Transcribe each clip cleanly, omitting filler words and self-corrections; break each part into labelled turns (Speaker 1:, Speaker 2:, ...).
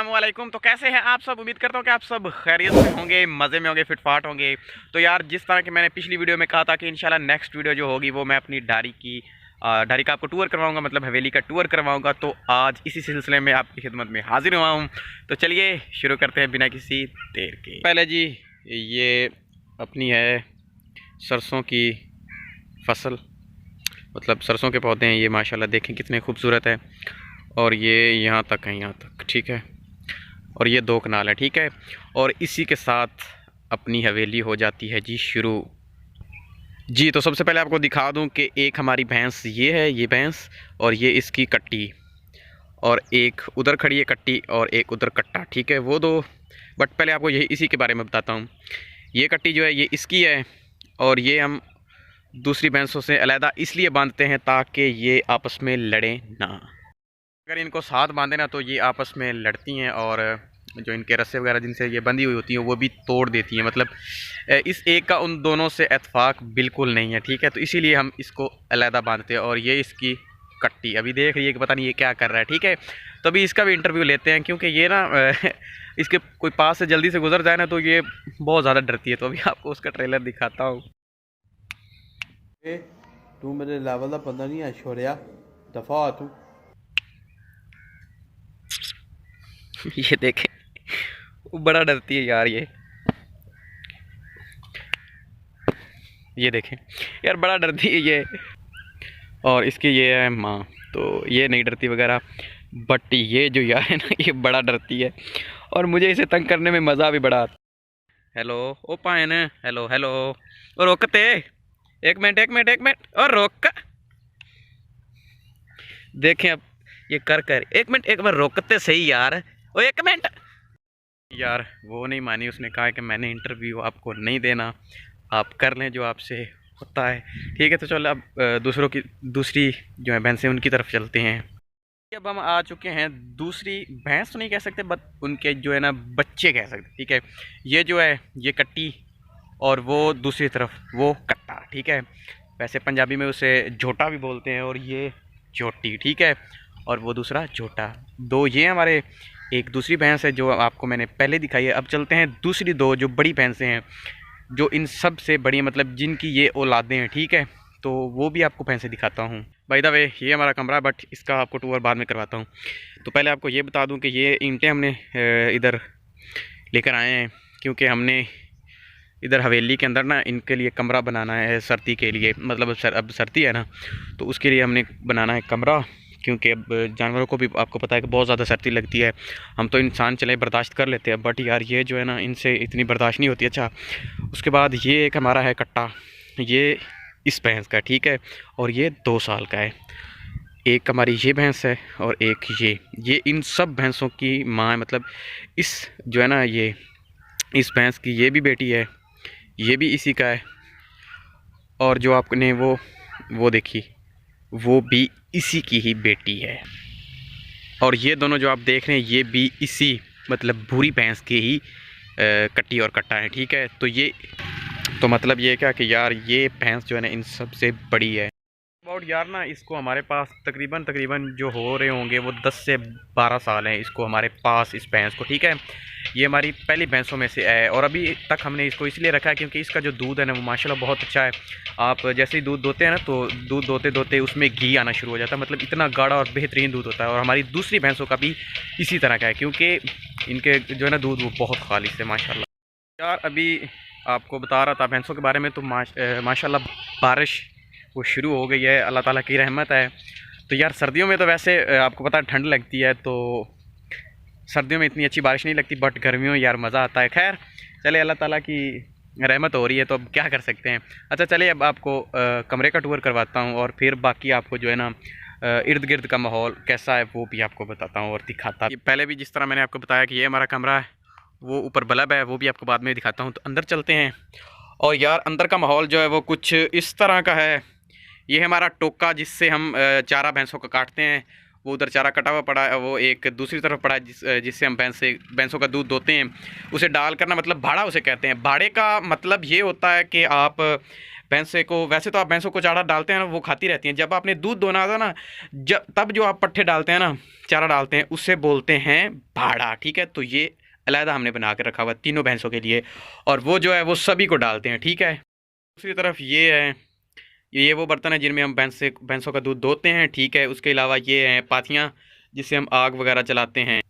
Speaker 1: अस्सलामुअलैकुम। तो कैसे हैं आप सब? उम्मीद करता हूँ कि आप सब खैरियत से होंगे, मज़े में होंगे, फिटफाट होंगे। तो यार, जिस तरह की मैंने पिछली वीडियो में कहा था कि इंशाल्लाह नेक्स्ट वीडियो जो होगी वो मैं अपनी डायरी का आपको टूर करवाऊंगा, मतलब हवेली का टूर करवाऊंगा। तो आज इसी सिलसिले में आपकी खिदमत में हाजिर हुआ हूँ। तो चलिए शुरू करते हैं बिना किसी देर के। पहले जी, ये अपनी है सरसों की फसल, मतलब सरसों के पौधे हैं ये, माशाल्लाह देखें कितने खूबसूरत है। और ये यहाँ तक है, यहाँ तक, ठीक है। और ये 2 कनाल है, ठीक है। और इसी के साथ अपनी हवेली हो जाती है जी शुरू। जी, तो सबसे पहले आपको दिखा दूं कि एक हमारी भैंस ये है, ये भैंस, और ये इसकी कट्टी, और एक उधर खड़ी है कट्टी, और एक उधर कट्टा, ठीक है, वो 2। बट पहले आपको यही इसी के बारे में बताता हूँ। ये कट्टी जो है ये इसकी है, और ये हम दूसरी भैंसों से अलहदा इसलिए बांधते हैं ताकि ये आपस में लड़ें ना। अगर इनको साथ बांधे ना तो ये आपस में लड़ती हैं, और जो इनके रस्से वगैरह जिनसे ये बंधी हुई होती हैं वो भी तोड़ देती हैं। मतलब इस एक का उन दोनों से इत्तेफाक बिल्कुल नहीं है, ठीक है। तो इसीलिए हम इसको अलहदा बांधते हैं। और ये इसकी कट्टी अभी देख रही है कि पता नहीं ये क्या कर रहा है, ठीक है। तो अभी इसका भी इंटरव्यू लेते हैं, क्योंकि ये ना इसके कोई पास से जल्दी से गुजर जाए ना तो ये बहुत ज़्यादा डरती है। तो अभी आपको उसका ट्रेलर दिखाता हूँ।
Speaker 2: तू मेरे लेवल का बंदा नहीं है, छोड़िया दफा तू।
Speaker 1: ये देखें, वो बड़ा डरती है यार ये देखें यार, बड़ा डरती है ये। और इसकी ये है माँ, तो ये नहीं डरती वगैरह। बट ये जो यार है ना, ये बड़ा डरती है, और मुझे इसे तंग करने में मज़ा भी बड़ा आता। हेलो ओ पायन, हेलो हेलो। और रोकते, एक मिनट एक मिनट एक मिनट, और रोक। देखें अब ये कर एक मिनट, एक बार रोकते सही यार। ओ एक मिनट यार, वो नहीं मानी। उसने कहा कि मैंने इंटरव्यू आपको नहीं देना, आप कर लें जो आपसे होता है, ठीक है। तो चलो अब दूसरी जो है भैंसें उनकी तरफ चलते हैं। अब हम आ चुके हैं दूसरी भैंस तो नहीं कह सकते, बट उनके जो है ना बच्चे कह सकते, ठीक है। ये जो है ये कट्टी, और वो दूसरी तरफ वो कट्टा, ठीक है। वैसे पंजाबी में उसे झोटा भी बोलते हैं, और ये झोटी, ठीक है। और वो दूसरा झोटा। 2 ये हमारे, एक दूसरी भैंस है जो आपको मैंने पहले दिखाई है। अब चलते हैं दूसरी 2 जो बड़ी भैंसें हैं, जो इन सब से बड़ी, मतलब जिनकी ये औलादें हैं, ठीक है। तो वो भी आपको भैंसें दिखाता हूँ। बाय द वे, ये हमारा कमरा है, बट इसका आपको टूर बाद में करवाता हूँ। तो पहले आपको ये बता दूँ कि ये ईंटें हमने इधर लेकर आए हैं, क्योंकि हमने इधर हवेली के अंदर ना इनके लिए कमरा बनाना है सर्दी के लिए। मतलब अब सर्दी है ना, तो उसके लिए हमने बनाना है कमरा, क्योंकि अब जानवरों को भी आपको पता है कि बहुत ज़्यादा सर्दी लगती है। हम तो इंसान चले बर्दाश्त कर लेते हैं, बट यार ये जो है ना, इनसे इतनी बर्दाश्त नहीं होती। अच्छा, उसके बाद ये एक हमारा है कट्टा, ये इस भैंस का, ठीक है। और ये 2 साल का है। एक हमारी ये भैंस है, और एक ये इन सब भैंसों की माँ है। मतलब इस जो है ना, ये इस भैंस की ये भी बेटी है, ये भी इसी का है। और जो आपने वो देखी, वो भी इसी की ही बेटी है। और ये दोनों जो आप देख रहे हैं ये भी इसी, मतलब भूरी भैंस के ही कट्टी और कट्टा है, ठीक है। तो मतलब ये क्या कि यार ये भैंस जो है ना इन सब से बड़ी है। अबाउट यार ना, इसको हमारे पास तकरीबन जो हो रहे होंगे वो 10 से 12 साल हैं इसको हमारे पास, इस भैंस को, ठीक है। ये हमारी पहली भैंसों में से है, और अभी तक हमने इसको इसलिए रखा है क्योंकि इसका जो दूध है ना वो माशाल्लाह बहुत अच्छा है। आप जैसे ही दूध दोते हैं ना, तो दूध दोते दोते उसमें घी आना शुरू हो जाता है। मतलब इतना गाढ़ा और बेहतरीन दूध होता है। और हमारी दूसरी भैंसों का भी इसी तरह का है, क्योंकि इनके जो है ना दूध वो बहुत खालिश है माशाल्लाह। यार अभी आपको बता रहा था भैंसों के बारे में, तो माशाल्लाह बारिश वो शुरू हो गई है, अल्लाह ताला की रहमत है। तो यार सर्दियों में तो वैसे आपको पता है ठंड लगती है, तो सर्दियों में इतनी अच्छी बारिश नहीं लगती, बट गर्मियों में यार मज़ा आता है। खैर चले, अल्लाह ताला की रहमत हो रही है तो अब क्या कर सकते हैं। अच्छा चलिए, अब आपको कमरे का टूर करवाता हूँ, और फिर बाकी आपको जो है ना इर्द गिर्द का माहौल कैसा है वो भी आपको बताता हूँ और दिखाता। पहले भी जिस तरह मैंने आपको बताया कि ये हमारा कमरा है, वो ऊपर बल्ब है, वो भी आपको बाद में दिखाता हूँ। तो अंदर चलते हैं। और यार अंदर का माहौल जो है वो कुछ इस तरह का है। ये है हमारा टोका, जिससे हम चारा भैंसों का काटते हैं। वो उधर चारा कटा हुआ पड़ा है, वो एक दूसरी तरफ पड़ा है जिससे हम भैंसों का दूध दोते हैं। उसे डाल करना, मतलब भाड़ा उसे कहते हैं। भाड़े का मतलब ये होता है कि आप भैंसे को, वैसे तो आप भैंसों को चारा डालते हैं ना, वो खाती रहती हैं। जब आपने दूध दोना था ना, जब तब जो आप पट्ठे डालते हैं ना, चारा डालते हैं, उससे बोलते हैं भाड़ा, ठीक है। तो ये अलहदा हमने बना के रखा हुआ तीनों भैंसों के लिए, और वो जो है वो सभी को डालते हैं, ठीक है। दूसरी तरफ ये है, ये वो बर्तन है जिनमें हम भैंसों का दूध दोते हैं, ठीक है। उसके अलावा ये हैं पाथियाँ, जिससे हम आग वगैरह जलाते हैं।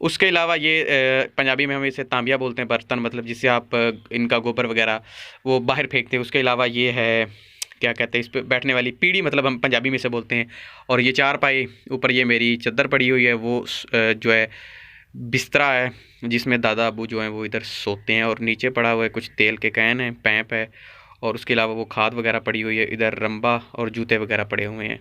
Speaker 1: उसके अलावा ये पंजाबी में हम इसे तांबिया बोलते हैं, बर्तन मतलब जिससे आप इनका गोबर वगैरह वो बाहर फेंकते हैं। उसके अलावा ये है, क्या कहते हैं, इस पे बैठने वाली पीढ़ी, मतलब हम पंजाबी में से बोलते हैं। और ये चारपाई, ऊपर ये मेरी चादर पड़ी हुई है, वो जो है बिस्तरा है, जिसमें दादा अबू जो हैं वो इधर सोते हैं। और नीचे पड़ा हुआ है कुछ तेल के कैन है, पैंप है, और उसके अलावा वो खाद वगैरह पड़ी हुई है। इधर रंबा और जूते वगैरह पड़े हुए हैं।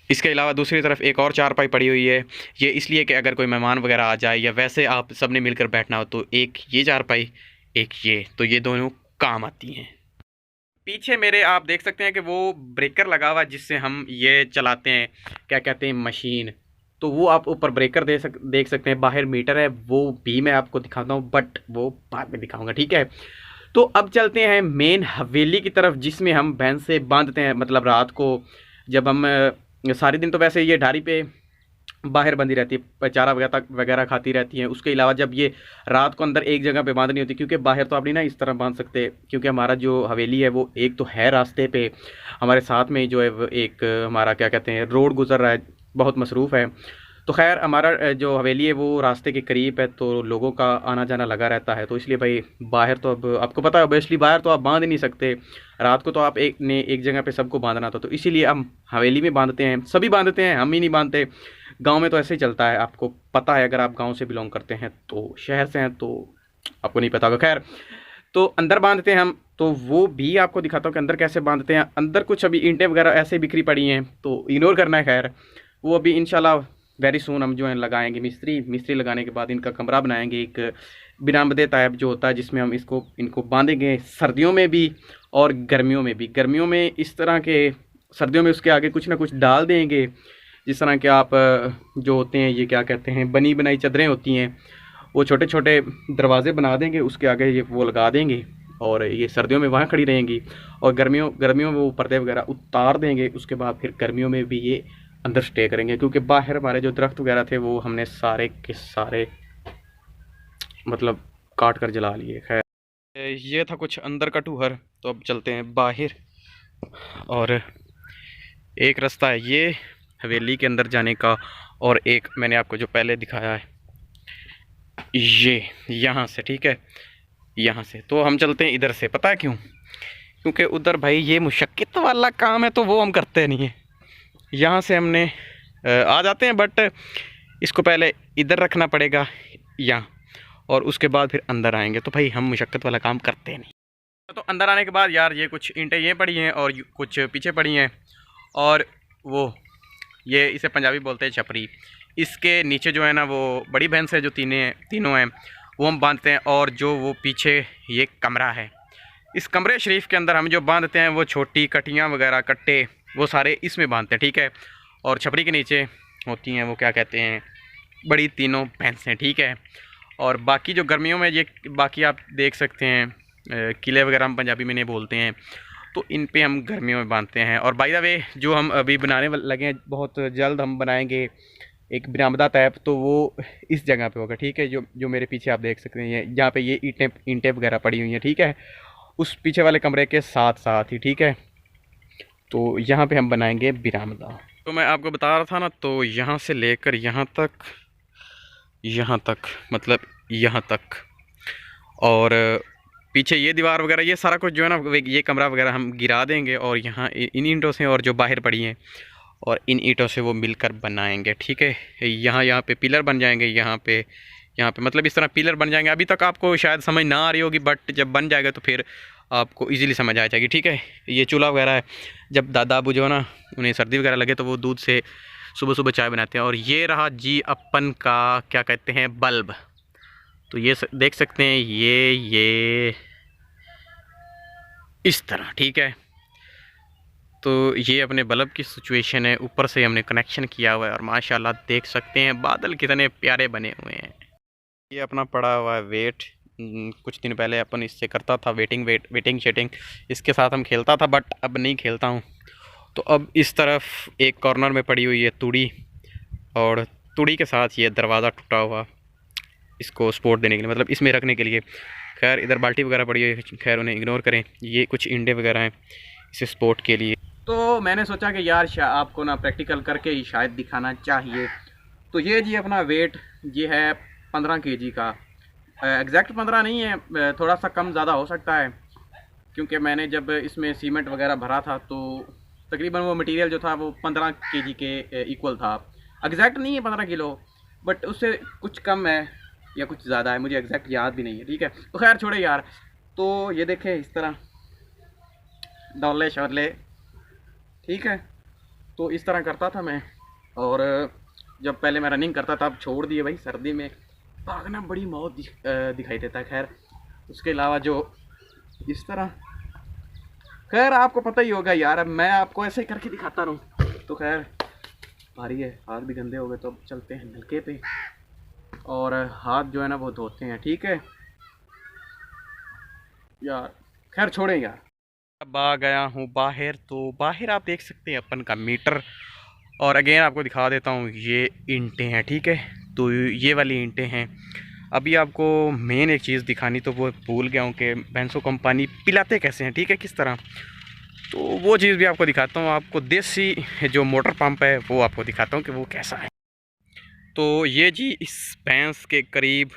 Speaker 1: इसके अलावा दूसरी तरफ एक और चारपाई पड़ी हुई है, ये इसलिए कि अगर कोई मेहमान वगैरह आ जाए या वैसे आप सबने मिलकर बैठना हो, तो एक ये चारपाई, एक ये, तो ये दोनों काम आती हैं। पीछे मेरे आप देख सकते हैं कि वो ब्रेकर लगा हुआ है, जिससे हम ये चलाते हैं, क्या कहते हैं, मशीन। तो वो आप ऊपर ब्रेकर देख सकते हैं, बाहर मीटर है, वो भी मैं आपको दिखाता हूँ, बट वो बाद में दिखाऊंगा, ठीक है। तो अब चलते हैं मेन हवेली की तरफ, जिसमें हम भैंस से बांधते हैं। मतलब रात को जब हम सारे दिन तो वैसे ये ढारी पे बाहर बंधी रहती है, चारा वगैरह खाती रहती हैं। उसके अलावा जब ये रात को अंदर एक जगह पे बांधनी होती, क्योंकि बाहर तो आप नहीं ना इस तरह बांध सकते, क्योंकि हमारा जो हवेली है वो एक तो है रास्ते पे, हमारे साथ में जो है वो एक हमारा क्या कहते हैं रोड गुजर रहा है, बहुत मसरूफ़ है। तो खैर हमारा जो हवेली है वो रास्ते के करीब है, तो लोगों का आना जाना लगा रहता है। तो इसलिए भाई बाहर तो अब आपको पता है, ऑब्वियसली बाहर तो आप बांध ही नहीं सकते, रात को तो आप एक जगह पे सबको बांधना था। तो इसीलिए हम हवेली में बांधते हैं, सभी बांधते हैं, हम ही नहीं बांधते। गांव में तो ऐसे ही चलता है, आपको पता है, अगर आप गांव से बिलोंग करते हैं, तो शहर से हैं तो आपको नहीं पता होगा। खैर, तो अंदर बांधते हैं हम, तो वो भी आपको दिखाता हूँ कि अंदर कैसे बांधते हैं। अंदर कुछ अभी ईंटें वगैरह ऐसे बिखरी पड़ी हैं, तो इग्नोर करना है। खैर, वो अभी इंशाल्लाह वेरी सून हम जो है लगाएंगे, मिस्त्री लगाने के बाद इनका कमरा बनाएंगे, एक बिरामदे टाइप जो होता है, जिसमें हम इनको बांधेंगे, सर्दियों में भी और गर्मियों में भी। गर्मियों में इस तरह के, सर्दियों में उसके आगे कुछ ना कुछ डाल देंगे, जिस तरह के आप जो होते हैं, ये क्या कहते हैं, बनी बनाई चादरें होती हैं, वो छोटे छोटे दरवाजे बना देंगे, उसके आगे ये वो लगा देंगे, और ये सर्दियों में वहाँ खड़ी रहेंगी। और गर्मियों में वो पर्दे वगैरह उतार देंगे। उसके बाद फिर गर्मियों में भी ये अंदर स्टे करेंगे, क्योंकि बाहर हमारे जो दरख्त वगैरह थे वो हमने सारे के सारे मतलब काट कर जला लिए। खैर, ये था कुछ अंदर का टूहर। तो अब चलते हैं बाहर, और एक रास्ता है ये हवेली के अंदर जाने का, और एक मैंने आपको जो पहले दिखाया है ये यहाँ से, ठीक है, यहाँ से। तो हम चलते हैं इधर से, पता है क्यों? क्योंकि उधर भाई ये मुशक्क़त वाला काम है, तो वो हम करते नहीं हैं। यहाँ से हमने आ जाते हैं, बट इसको पहले इधर रखना पड़ेगा यहाँ, और उसके बाद फिर अंदर आएंगे। तो भाई हम मुशक्क़त वाला काम करते नहीं। तो अंदर आने के बाद यार ये कुछ ईंटें ये पड़ी हैं और कुछ पीछे पड़ी हैं, और वो ये इसे पंजाबी बोलते हैं छपरी। इसके नीचे जो है ना वो बड़ी भैंस है, जो तीनों हैं, वो हम बांधते हैं। और जो वो पीछे ये कमरा है, इस कमरे शरीफ के अंदर हम जो बांधते हैं वो छोटी कटियाँ वगैरह, कट्टे, वो सारे इसमें बांधते हैं, ठीक है। और छपरी के नीचे होती हैं वो क्या कहते हैं, बड़ी तीनों भैंसें, ठीक है। और बाकी जो गर्मियों में ये बाकी आप देख सकते हैं किले वगैरह हम पंजाबी में नहीं बोलते हैं, तो इन पे हम गर्मियों में बांधते हैं। और बाय द वे जो हम अभी बनाने लगे हैं, बहुत जल्द हम बनाएंगे एक बिरामदा टाइप, तो वो इस जगह पे होगा, ठीक है। जो मेरे पीछे आप देख सकते हैं, जहाँ पे ये ईंटें वगैरह पड़ी हुई हैं, ठीक है, उस पीछे वाले कमरे के साथ ही, ठीक है। तो यहाँ पे हम बनाएंगे बिरामदा। तो मैं आपको बता रहा था ना, तो यहाँ से लेकर यहाँ तक मतलब यहाँ तक, और पीछे ये दीवार वगैरह, ये सारा कुछ जो है ना, ये कमरा वगैरह हम गिरा देंगे, और यहाँ इन ईंटों से, और जो बाहर पड़ी हैं, और इन ईंटों से वो मिलकर बनाएंगे, ठीक है। यहाँ पे पिलर बन जाएंगे, यहाँ पे मतलब इस तरह पिलर बन जाएंगे। अभी तक आपको शायद समझ ना आ रही होगी, बट जब बन जाएगा तो फिर आपको इजीली समझ आ जाएगी, ठीक है। ये चूल्हा वगैरह है, जब दादा अबू जो है ना, उन्हें सर्दी वगैरह लगे तो वो दूध से सुबह सुबह चाय बनाते हैं। और ये रहा जी अपन का क्या कहते हैं, बल्ब। तो ये देख सकते हैं, ये इस तरह, ठीक है। तो ये अपने बल्ब की सिचुएशन है, ऊपर से हमने कनेक्शन किया हुआ है, और माशाल्लाह देख सकते हैं बादल कितने प्यारे बने हुए हैं। ये अपना पड़ा हुआ है वेट, कुछ दिन पहले अपन इससे करता था वेटिंग शेटिंग, इसके साथ हम खेलता था, बट अब नहीं खेलता हूँ। तो अब इस तरफ एक कॉर्नर में पड़ी हुई है तुड़ी, और तुड़ी के साथ ये दरवाज़ा टूटा हुआ, इसको सपोर्ट देने के लिए, मतलब इसमें रखने के लिए। खैर इधर बाल्टी वगैरह पड़ी हुई है, खैर उन्हें इग्नोर करें। ये कुछ इंडे वगैरह हैं इसे सपोर्ट के लिए। तो मैंने सोचा कि यार आपको ना प्रैक्टिकल करके ही शायद दिखाना चाहिए। तो ये जी अपना वेट ये है 15 kg का। एग्जैक्ट 15 नहीं है, थोड़ा सा कम ज़्यादा हो सकता है, क्योंकि मैंने जब इसमें सीमेंट वगैरह भरा था तो तकरीबन वो मटेरियल जो था वो 15 kg के इक्वल था। एग्जैक्ट नहीं है 15 किलो, बट उससे कुछ कम है या कुछ ज़्यादा है, मुझे एग्जैक्ट याद भी नहीं है। ठीक है, तो खैर छोड़े यार। तो ये देखें इस तरह डोले शोले, ठीक है। तो इस तरह करता था मैं, और जब पहले मैं रनिंग करता था, अब छोड़ दिए भाई, सर्दी में भागना बड़ी मौत दिखाई देता है। खैर उसके अलावा जो इस तरह, खैर आपको पता ही होगा यार, अब मैं आपको ऐसे ही करके दिखाता रहूँ। तो खैर भारी है, हाथ भी गंदे हो गए, तो अब चलते हैं नलके पे और हाथ जो है ना वो धोते हैं। ठीक है यार, खैर छोड़ें यार। अब आ गया हूँ बाहर, तो बाहर आप देख सकते हैं अपन का मीटर, और अगेन आपको दिखा देता हूँ ये ईंटें हैं। ठीक है, तो ये वाली ईंटें हैं। अभी आपको मेन एक चीज़ दिखानी, तो वो भूल गया हूँ कि भैंसों को हम पानी पिलाते कैसे हैं, ठीक है, किस तरह। तो वो चीज़ भी आपको दिखाता हूँ। आपको देसी जो मोटर पंप है वो आपको दिखाता हूँ कि वो कैसा है। तो ये जी इस भैंस के करीब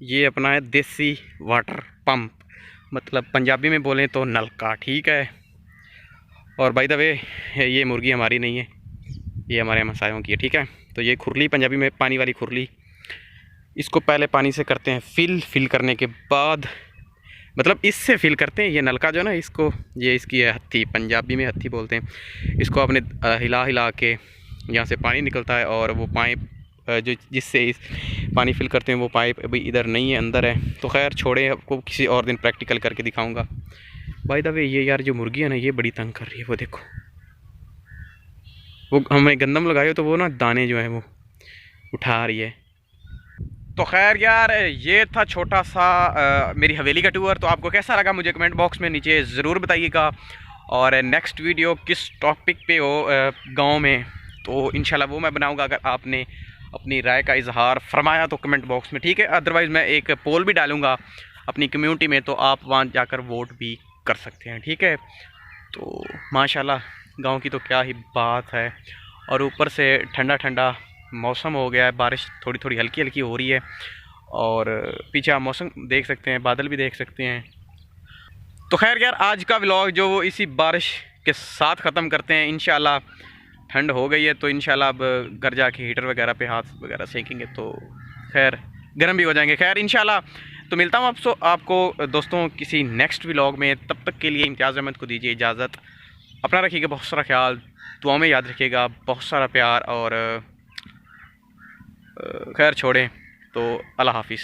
Speaker 1: ये अपना है देसी वाटर पंप, मतलब पंजाबी में बोलें तो नलका। ठीक है, और बाय द वे ये मुर्गी हमारी नहीं है, ये हमारे हमसायों की है। ठीक है, तो ये खुरली, पंजाबी में पानी वाली खुरली, इसको पहले पानी से करते हैं फिल करने के बाद, मतलब इससे फिल करते हैं। ये नलका जो है ना, इसको ये इसकी है हत्थी, पंजाबी में हत्थी बोलते हैं इसको। आपने हिला हिला के यहाँ से पानी निकलता है, और वो पाइप जो जिससे इस पानी फिल करते हैं वो पाइप अभी इधर नहीं है, अंदर है। तो खैर छोड़े, आपको किसी और दिन प्रैक्टिकल करके दिखाऊंगा। बाय द वे ये यार जो मुर्गी है ना, ये बड़ी तंग कर रही है, वो देखो, वो हमें गंदम लगाए तो वो ना दाने जो है वो उठा रही है। तो खैर यार ये था छोटा सा मेरी हवेली का टूर। तो आपको कैसा लगा मुझे कमेंट बॉक्स में नीचे ज़रूर बताइएगा, और नेक्स्ट वीडियो किस टॉपिक पे हो गांव में, तो इंशाल्लाह वो मैं बनाऊंगा। अगर आपने अपनी राय का इजहार फरमाया तो कमेंट बॉक्स में, ठीक है। अदरवाइज़ मैं एक पोल भी डालूंगा अपनी कम्युनिटी में, तो आप वहाँ जाकर वोट भी कर सकते हैं। ठीक है, तो माशाल्लाह गाँव की तो क्या ही बात है, और ऊपर से ठंडा ठंडा मौसम हो गया है, बारिश थोड़ी थोड़ी हल्की हल्की हो रही है, और पीछे आप मौसम देख सकते हैं, बादल भी देख सकते हैं। तो खैर यार आज का व्लॉग जो वो इसी बारिश के साथ ख़त्म करते हैं। इंशाल्लाह ठंड हो गई है, तो इंशाल्लाह अब घर जाके हीटर वगैरह पे हाथ वगैरह सेकेंगे, तो खैर गर्म भी हो जाएंगे। खैर इंशाल्लाह तो मिलता हूँ आपको दोस्तों किसी नेक्स्ट व्लॉग में। तब तक के लिए इम्तियाज़ अहमद को दीजिए इजाज़त। अपना रखिएगा बहुत सारा ख्याल, दुआ में याद रखिएगा, बहुत सारा प्यार, और खैर छोड़ें तो अल्लाह हाफिज़।